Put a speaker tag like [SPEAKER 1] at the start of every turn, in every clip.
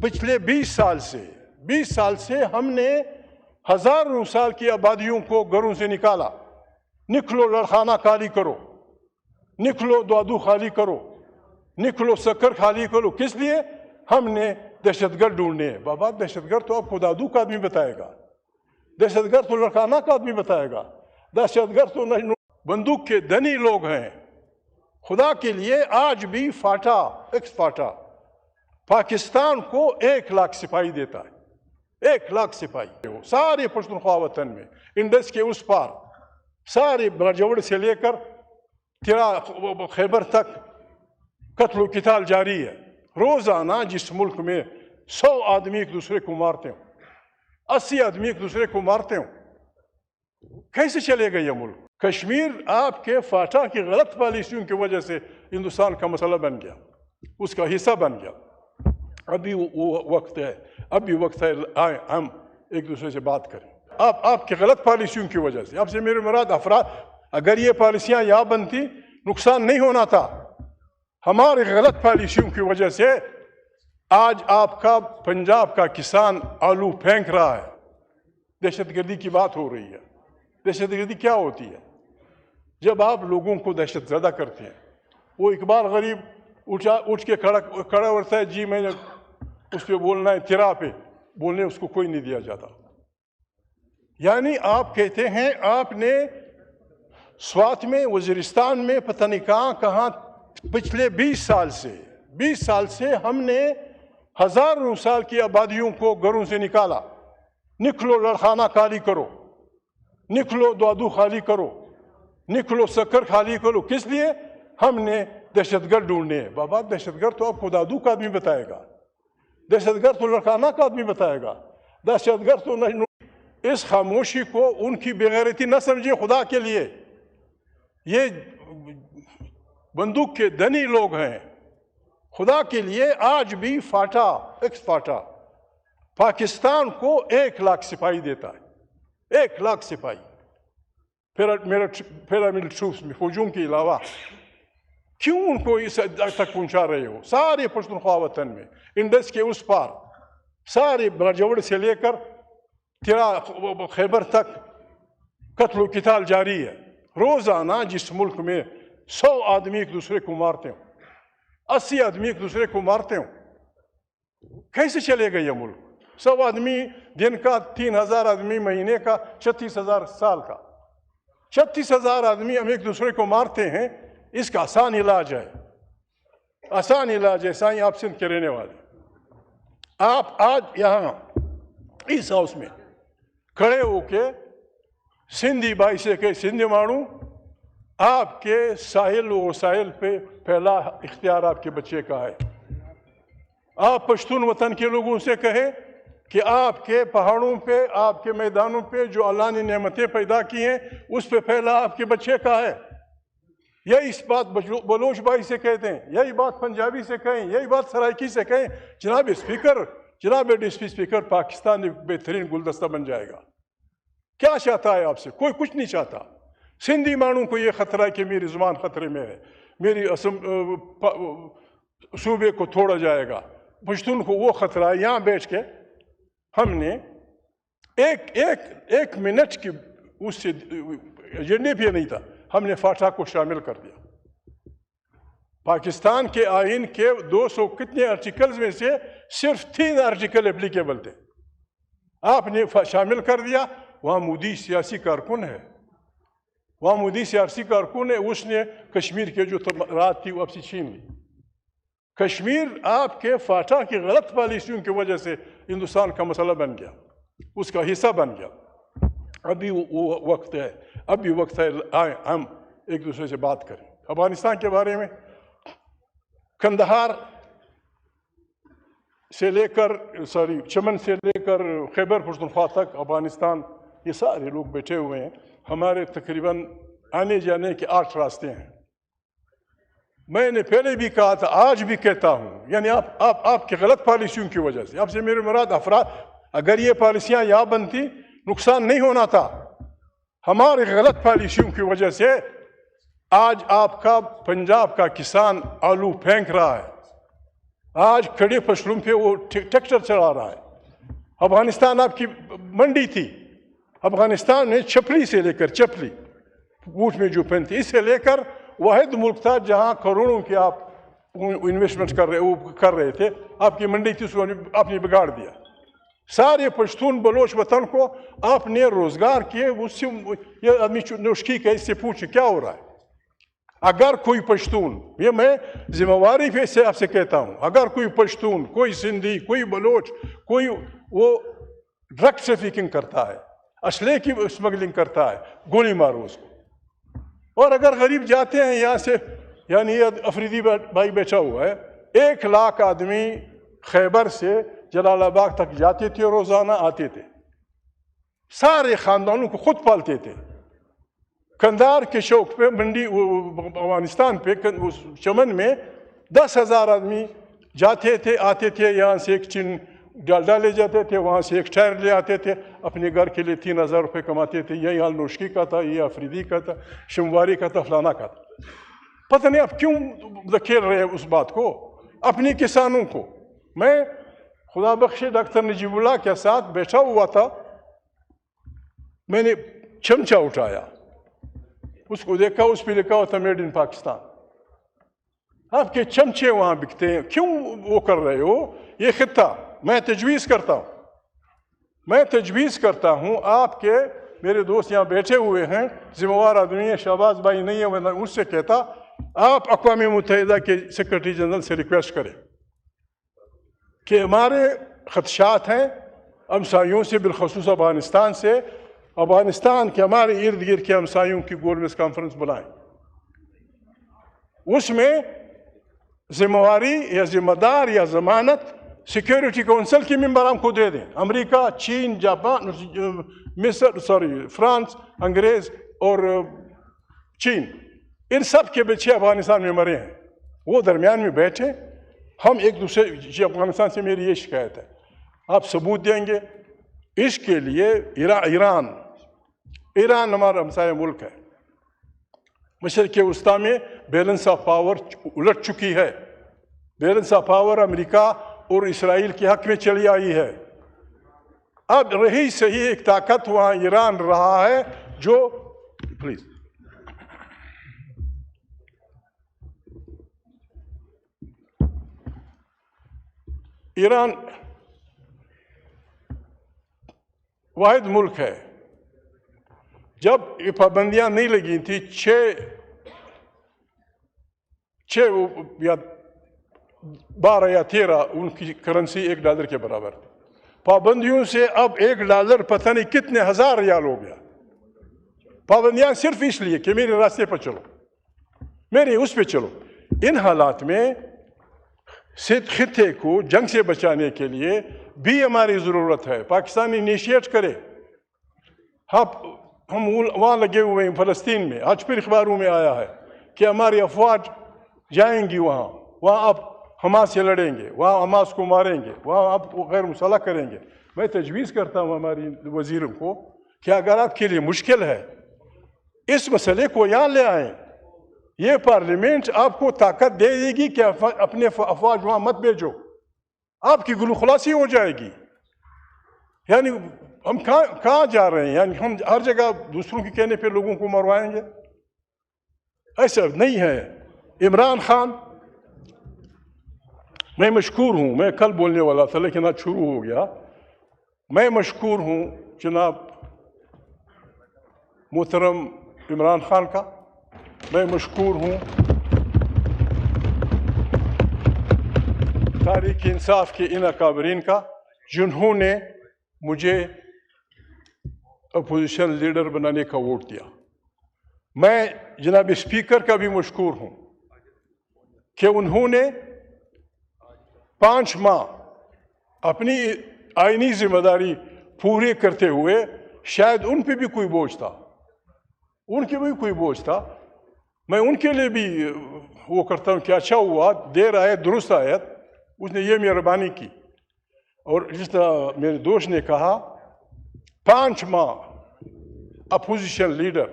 [SPEAKER 1] پچھلے 20 سال سے ہم نے ہزاروں سال کی آبادیوں کو گھروں سے نکالا. نکلو لڑخانہ خالی کرو، نکلو دعدو خالی کرو، نکلو سکر خالی کرو. کس لیے؟ ہم نے دہشت گرد ڈھونڈنے ہیں. بابا دہشت گرد تو آپ کو دادو کا آدمی بتائے گا، دہشت گرد تو لڑخانہ کا آدمی بتائے گا، دہشت گرد تو بندوق کے دنی لوگ ہیں. خدا کے لیے آج بھی فاٹا پاکستان کو 1 لاکھ سپاہی دیتا ہے. 1 لاکھ سپاہی سارے پشتونخوا وطن میں، انڈس کے اس پار، سارے باجوڑ سے لے کر خیبر تک قتل و قتال جاری ہے. روزانہ جس ملک میں 100 آدمی ایک دوسرے کو مارتے ہوں، 80 آدمی ایک دوسرے کو مارتے ہوں، کیسے چلے گا یہ ملک؟ کشمیر آپ کے فاٹا کی غلط پالیسیوں کی وجہ سے ہندوستان کا مسئلہ بن گیا، اس کا حصہ بن گیا. ابھی وہ وقت ہے ہم ایک دوسرے سے بات کریں. آپ کی غلط پالیسیوں کی وجہ سے، آپ سے میرے مراد افراد، اگر یہ پالیسیاں یہاں بنتی نقصان نہیں ہونا تھا. ہماری غلط پالیسیوں کی وجہ سے آج آپ کا پنجاب کا کسان آلو پھینک رہا ہے. دہشت گردی کی بات ہو رہی ہے. دہشت گردی کیا ہوتی ہے؟ جب آپ لوگوں کو دہشت زدہ کرتے ہیں. وہ اقبال غریب اٹھ کے کھڑا ہوتا ہے، جی میں نے اس پہ بولنا ہے، تیرا پہ بولنے اس کو کوئی نہیں دیا جاتا. یعنی آپ کہتے ہیں آپ نے سوات میں، وزیرستان میں، پتہ نہیں کہاں پچھلے 20 سال سے ہم نے ہزاروں سال کی آبادیوں کو گھروں سے نکالا. نکلو لڑخانہ خالی کرو، نکلو دعدو خالی کرو، نکلو سکر خالی کرو. کس لیے؟ ہم نے دہشت گرد ڈھونڈنے ہیں. بابا دہشت گرد تو آپ کو دادو کا آدمی بتائے گا، دہشت گرد تو لڑخانہ کا آدمی بتائے گا، دہشت گرد تو نہیں. اس خاموشی کو ان کی بےغیرتی نہ سمجھے. خدا کے لیے یہ بندوق کے دنی لوگ ہیں. خدا کے لیے آج بھی فاٹا پاکستان کو 1 لاکھ سپاہی دیتا ہے. 1 لاکھ سپاہی پیراملٹری ٹروپس میں، فوجوں کے علاوہ. کیوں ان کو اس حد تک پہنچا رہے ہو؟ سارے پشتونخوا وطن میں، انڈس کے اس پار، سارے باجوڑ سے لے کر خیبر تک قتل و قتال جاری ہے. روزانہ جس ملک میں 100 آدمی ایک دوسرے کو مارتے ہوں، 80 آدمی ایک دوسرے کو مارتے ہوں، کیسے چلے گا یہ ملک؟ 100 آدمی دن کا، 3000 آدمی مہینے کا، 36,000 سال کا. 36,000 آدمی ہم ایک دوسرے کو مارتے ہیں. اس کا آسان علاج ہے. سائیں آپ سندھ کے رہنے والے، آپ آج یہاں اس ہاؤس میں کھڑے ہو کے سندھی بھائی سے کہ سندھی مانو، آپ کے ساحل و وسائل پہ پہلا اختیار آپ کے بچے کا ہے. آپ پشتون وطن کے لوگوں سے کہیں کہ آپ کے پہاڑوں پہ، آپ کے میدانوں پہ جو اللہ نے نعمتیں پیدا کی ہیں، اس پہ پہلا آپ کے بچے کا ہے. یہی اس بات بلوچ بھائی سے کہتے ہیں، یہی بات پنجابی سے کہیں، یہی بات سرائکی سے کہیں. جناب اسپیکر، جناب ڈپٹی اسپیکر، پاکستان ایک بہترین گلدستہ بن جائے گا. کیا چاہتا ہے آپ سے؟ کوئی کچھ نہیں چاہتا. سندھی مانوں کو یہ خطرہ ہے کہ میری زبان خطرے میں ہے، میری صوبے کو توڑا جائے گا. پشتون کو وہ خطرہ ہے. یہاں بیٹھ کے ہم نے ایک منٹ کی اس سے ایجنڈے بھی نہیں تھا، ہم نے فاٹا کو شامل کر دیا. پاکستان کے آئین کے 200 کتنے آرٹیکلز میں سے صرف 3 آرٹیکل اپلیکیبل تھے. آپ نے شامل کر دیا. وہاں مودی سیاسی کارکن ہے، اس نے کشمیر کے جو رات تھی وہ اب سے چھین لی. کشمیر آپ کے فاٹا کی غلط پالیسیوں کی وجہ سے ہندوستان کا مسئلہ بن گیا، اس کا حصہ بن گیا. ابھی وہ وقت ہے ہم ایک دوسرے سے بات کریں. افغانستان کے بارے میں، کندہار سے لے کر چمن سے لے کر خیبر پختونخوا تک افغانستان، یہ سارے لوگ بیٹھے ہوئے ہیں. ہمارے تقریباً آنے جانے کے 8 راستے ہیں. میں نے پہلے بھی کہا تھا، آج بھی کہتا ہوں، یعنی آپ کی غلط پالیسیوں کی وجہ سے، آپ سے میرے مراد افراد، اگر یہ پالیسیاں یہاں بنتی نقصان نہیں ہونا تھا. ہماری غلط پالیسیوں کی وجہ سے آج آپ کا پنجاب کا کسان آلو پھینک رہا ہے. آج کھڑے فصلوں پہ وہ ٹریکٹر چلا رہا ہے. افغانستان آپ کی منڈی تھی. افغانستان میں چھپری سے لے کر چپلی اونٹ میں جو پہنتی اس سے لے کر واحد ملک تھا جہاں کروڑوں کی آپ انویسٹمنٹ کر رہے تھے. آپ کی منڈی تھی, اس کو آپ نے بگاڑ دیا. سارے پشتون بلوچ وطن کو آپ نے روزگار کیے. اس سے یہ آدمی نوشکی کا اس سے پوچھے کیا ہو رہا ہے. اگر کوئی پشتون, یہ میں ذمہ واری پہ سے آپ سے کہتا ہوں, اگر کوئی پشتون, کوئی سندھی, کوئی بلوچ, کوئی وہ ڈرگ ٹریفکنگ کرتا ہے, اسلحے کی اسمگلنگ کرتا ہے, گولی مارو اس کو. اور اگر غریب جاتے ہیں یہاں سے, یعنی یہ افریدی بھائی بیٹھا ہوا ہے, 1 لاکھ آدمی خیبر سے جلال آباد تک جاتے تھے, روزانہ آتے تھے. سارے خاندانوں کو خود پالتے تھے. کندھار کے چوک پہ منڈی افغانستان پہ چمن میں 10,000 آدمی جاتے تھے, آتے تھے. یہاں سے ایک چین ڈالڈا لے جاتے تھے, وہاں سے ایک ٹائر لے آتے تھے, اپنے گھر کے لیے 3,000 روپے کماتے تھے. یہ حال نوشکی کا تھا, یہ افریدی کا تھا, شمواری کا تھا, فلانا کا تھا. پتہ نہیں اب کیوں دھکیل رہے ہیں اس بات کو, اپنے کسانوں کو. میں خدا بخش ڈاکٹر نجیب اللہ کے ساتھ بیٹھا ہوا تھا, میں نے چمچہ اٹھایا, اس کو دیکھا, اس پہ لکھا ہوا تھا میڈ ان پاکستان. آپ کے چمچے وہاں بکتے ہیں, کیوں وہ کر رہے ہو؟ یہ خطہ میں تجویز کرتا ہوں, آپ کے میرے دوست یہاں بیٹھے ہوئے ہیں, ذمہ وار آدمی ہے, شہباز بھائی نہیں ہے, میں اس سے کہتا آپ اقوام متحدہ کے سیکرٹری جنرل سے ریکویسٹ کریں کہ ہمارے خدشات ہیں ہمسایوں سے, بالخصوص افغانستان سے. افغانستان کے ہمارے ارد گرد کے ہمسایوں کی گورننس کانفرنس بلائیں. اس میں ذمہ واری یا ذمہ دار یا ضمانت سیکیورٹی کونسل کے ممبر ہم کو دے دیں. امریکہ, چین, جاپان, فرانس, انگریز اور چین, ان سب کے بچے افغانستان میں مرے ہیں. وہ درمیان میں بیٹھے, ہم ایک دوسرے, افغانستان سے میری یہ شکایت ہے, آپ ثبوت دیں گے. اس کے لیے ایران ہمارا ہمسایہ ملک ہے. مشرق وسطیٰ میں بیلنس آف پاور الٹ چکی ہے. بیلنس آف پاور امریکہ اور اسرائیل کے حق میں چلی آئی ہے. اب رہی صحیح ایک طاقت وہاں ایران رہا ہے جو پلیز ایران واحد ملک ہے. جب یہ پابندیاں نہیں لگی تھی, 12 یا 13 ان کی کرنسی $1 کے برابر تھی. پابندیوں سے اب $1 پتہ نہیں کتنے ہزار ریال ہو گیا. پابندیاں صرف اس لیے کہ میرے راستے پر چلو, میرے اس پہ چلو. ان حالات میں خطے کو جنگ سے بچانے کے لیے بھی ہماری ضرورت ہے. پاکستان انیشیٹ کرے. ہم وہاں لگے ہوئے ہیں فلسطین میں. آج پھر اخباروں میں آیا ہے کہ ہماری افواج جائیں گی وہاں آپ حماس سے لڑیں گے, وہاں حماس کو ماریں گے, وہاں آپ غیر مسلح کریں گے. میں تجویز کرتا ہوں ہماری وزیروں کو کہ اگر آپ کے لیے مشکل ہے, اس مسئلے کو یہاں لے آئیں. یہ پارلیمنٹ آپ کو طاقت دے دے گی کہ اپنے افواج وہاں مت بھیجو, آپ کی گلو خلاصی ہو جائے گی. یعنی ہم کہاں جا رہے ہیں؟ یعنی ہم ہر جگہ دوسروں کے کہنے پہ لوگوں کو مروائیں گے؟ ایسا نہیں ہے. عمران خان, میں مشکور ہوں, میں کل بولنے والا تھا لیکن آج شروع ہو گیا. میں مشکور ہوں جناب محترم عمران خان کا. میں مشکور ہوں تحریک انصاف کے ان اکابرین کا جنہوں نے مجھے اپوزیشن لیڈر بنانے کا ووٹ دیا. میں جناب اسپیکر کا بھی مشکور ہوں کہ انہوں نے 5 ماہ اپنی آئینی ذمہ داری پوری کرتے ہوئے, شاید ان پہ بھی کوئی بوجھ تھا, میں ان کے لیے بھی وہ کرتا ہوں کہ اچھا ہوا, دیر آئے درست آیت, اس نے یہ مہربانی کی. اور جس طرح میرے دوست نے کہا 5 ماہ اپوزیشن لیڈر,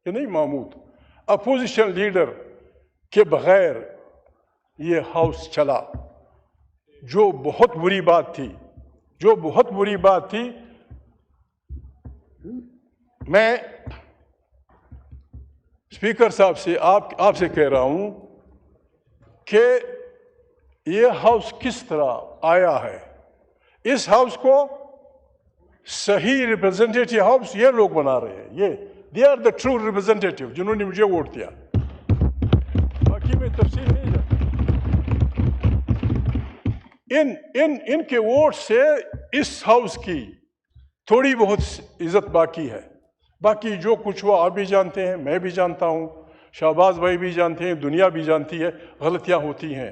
[SPEAKER 1] یہ نہیں محمود, اپوزیشن لیڈر کے بغیر یہ ہاؤس چلا. جو بہت بری بات تھی میں اسپیکر صاحب سے آپ سے کہہ رہا ہوں کہ یہ ہاؤس کس طرح آیا ہے. اس ہاؤس کو صحیح ریپرزنٹیٹیو ہاؤس یہ لوگ بنا رہے ہیں. یہ they are the true representative جنہوں نے مجھے ووٹ دیا. باقی میں تفصیل نہیں جانتا. ان کے ووٹ سے اس ہاؤس کی تھوڑی بہت عزت باقی ہے. باقی جو کچھ ہوا آپ بھی جانتے ہیں, میں بھی جانتا ہوں, شہباز بھائی بھی جانتے ہیں, دنیا بھی جانتی ہے, غلطیاں ہوتی ہیں.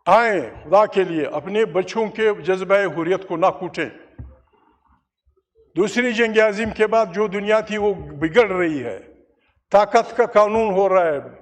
[SPEAKER 1] آئیں خدا کے لیے اپنے بچوں کے جذبہ حریت کو نہ کوٹیں. دوسری جنگ عظیم کے بعد جو دنیا تھی وہ بگڑ رہی ہے. طاقت کا قانون ہو رہا ہے.